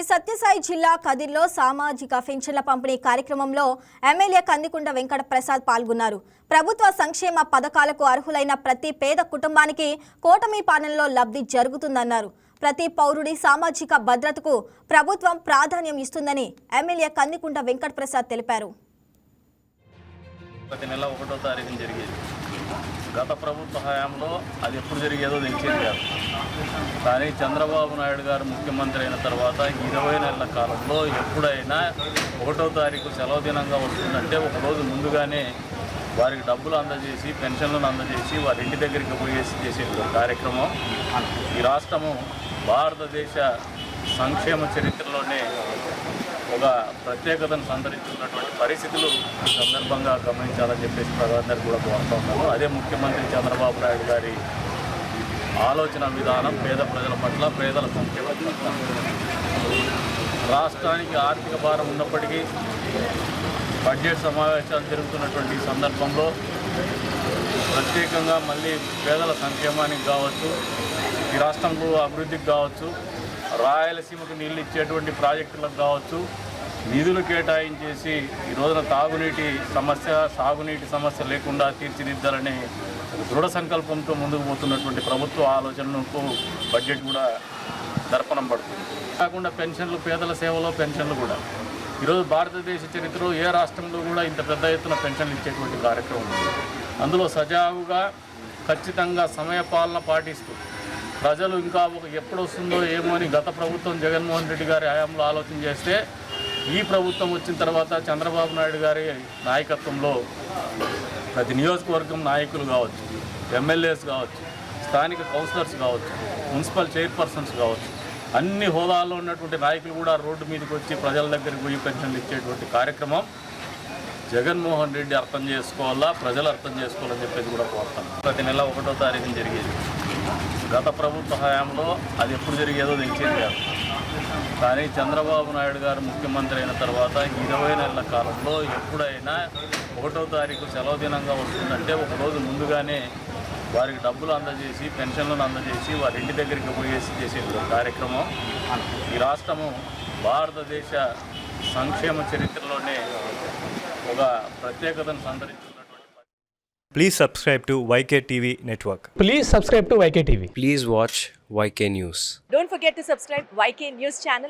సత్యసాయి జిల్లా కదిర్లో సామాజిక పెన్షన్ల పంపిణీ కార్యక్రమంలో ఎమ్మెల్యే కందికుంట వెంకట ప్రసాద్ పాల్గొన్నారు. ప్రభుత్వ సంక్షేమ పథకాలకు అర్హులైన ప్రతి పేద కుటుంబానికి కూటమి పాలనలో లబ్ధి జరుగుతుందన్నారు. ప్రతి పౌరుడి సామాజిక భద్రతకు ప్రభుత్వం ప్రాధాన్యం ఇస్తుందని ఎమ్మెల్యే కందికుంట వెంకట ప్రసాద్ తెలిపారు. ప్రతి నెల 1వ తారీఖున జరిగేది. గత ప్రభుత్వ హయాంలో అది ఎప్పుడు జరిగేదో తెలిసేది కాదు. కానీ చంద్రబాబు నాయుడు గారు ముఖ్యమంత్రి అయిన తర్వాత 20 నెలల కాలంలో ఎప్పుడైనా 1వ తారీఖు సెలవు దినంగా వస్తుందంటే ఒకరోజు ముందుగానే వారికి డబ్బులు అందజేసి పెన్షన్లను అందజేసి వారి ఇంటి దగ్గరికి పోయేసి చేసే కార్యక్రమం ఈ రాష్ట్రము భారతదేశ సంక్షేమ చరిత్రలోనే ఒక ప్రత్యేకతను సంతరించుకున్నటువంటి పరిస్థితులు ఈ సందర్భంగా గమనించాలని చెప్పేసి ప్రజలందరూ కూడా కోరుతూ ఉన్నాను. అదే ముఖ్యమంత్రి చంద్రబాబు నాయుడు గారి ఆలోచన విధానం పేద ప్రజల పట్ల, పేదల సంక్షేమం పట్ల. రాష్ట్రానికి ఆర్థిక భారం ఉన్నప్పటికీ బడ్జెట్ సమావేశాలు జరుగుతున్నటువంటి సందర్భంలో ప్రత్యేకంగా మళ్ళీ పేదల సంక్షేమానికి కావచ్చు, ఈ రాష్ట్రంలో అభివృద్ధికి కావచ్చు, రాయలసీమకు నీళ్ళు ఇచ్చేటువంటి ప్రాజెక్టులకు కావచ్చు నిధులు కేటాయించేసి ఈ రోజున తాగునీటి సమస్య, సాగునీటి సమస్య లేకుండా తీర్చిదిద్దాలనే దృఢ సంకల్పంతో ముందుకు పోతున్నటువంటి ప్రభుత్వ ఆలోచనలకు బడ్జెట్ కూడా దర్పణం పడుతుంది. కాకుండా పెన్షన్లు, పేదల సేవలో పెన్షన్లు కూడా ఈరోజు భారతదేశ చరిత్రలో ఏ రాష్ట్రంలో కూడా ఇంత పెద్ద ఎత్తున పెన్షన్లు ఇచ్చేటువంటి కార్యక్రమం ఉంది. అందులో సజావుగా ఖచ్చితంగా సమయపాలన పాటిస్తూ ప్రజలు ఇంకా ఎప్పుడు వస్తుందో ఏమో అని గత ప్రభుత్వం జగన్మోహన్ రెడ్డి గారి హయాంలో ఆలోచన చేస్తే ఈ ప్రభుత్వం వచ్చిన తర్వాత చంద్రబాబు నాయుడు గారి నాయకత్వంలో ప్రతి నియోజకవర్గం నాయకులు కావచ్చు, ఎమ్మెల్యేస్ కావచ్చు, స్థానిక కౌన్సిలర్స్ కావచ్చు, మున్సిపల్ చైర్పర్సన్స్ కావచ్చు, అన్ని హోదాల్లో ఉన్నటువంటి నాయకులు కూడా రోడ్డు మీదకి వచ్చి ప్రజల దగ్గరికి పోయి పెన్షన్లు ఇచ్చేటువంటి కార్యక్రమం జగన్మోహన్ రెడ్డి అర్థం చేసుకోవాలా, ప్రజలు అర్థం చేసుకోవాలని చెప్పేసి కూడా కోరుతాను. ప్రతి నెల 1వ తారీఖున జరిగేది. గత ప్రభుత్వ హయాంలో అది ఎప్పుడు జరిగేదో తెలిసేది కాదు. కానీ చంద్రబాబు నాయుడు గారు ముఖ్యమంత్రి అయిన తర్వాత 20 నెలల కాలంలో ఎప్పుడైనా 1వ తారీఖు సెలవు దినంగా వస్తుందంటే ఒకరోజు ముందుగానే వారికి డబ్బులు అందజేసి పెన్షన్లను అందజేసి వారి ఇంటి దగ్గరికి పోయేసి చేసే కార్యక్రమం ఈ రాష్ట్రము భారతదేశ సంక్షేమ చరిత్రలోనే ఒక ప్రత్యేకతను సంతరించుకున్నటువంటి. Please subscribe to YK TV Network. Please subscribe to YK TV. Please watch YK News. Don't forget to subscribe YK News channel.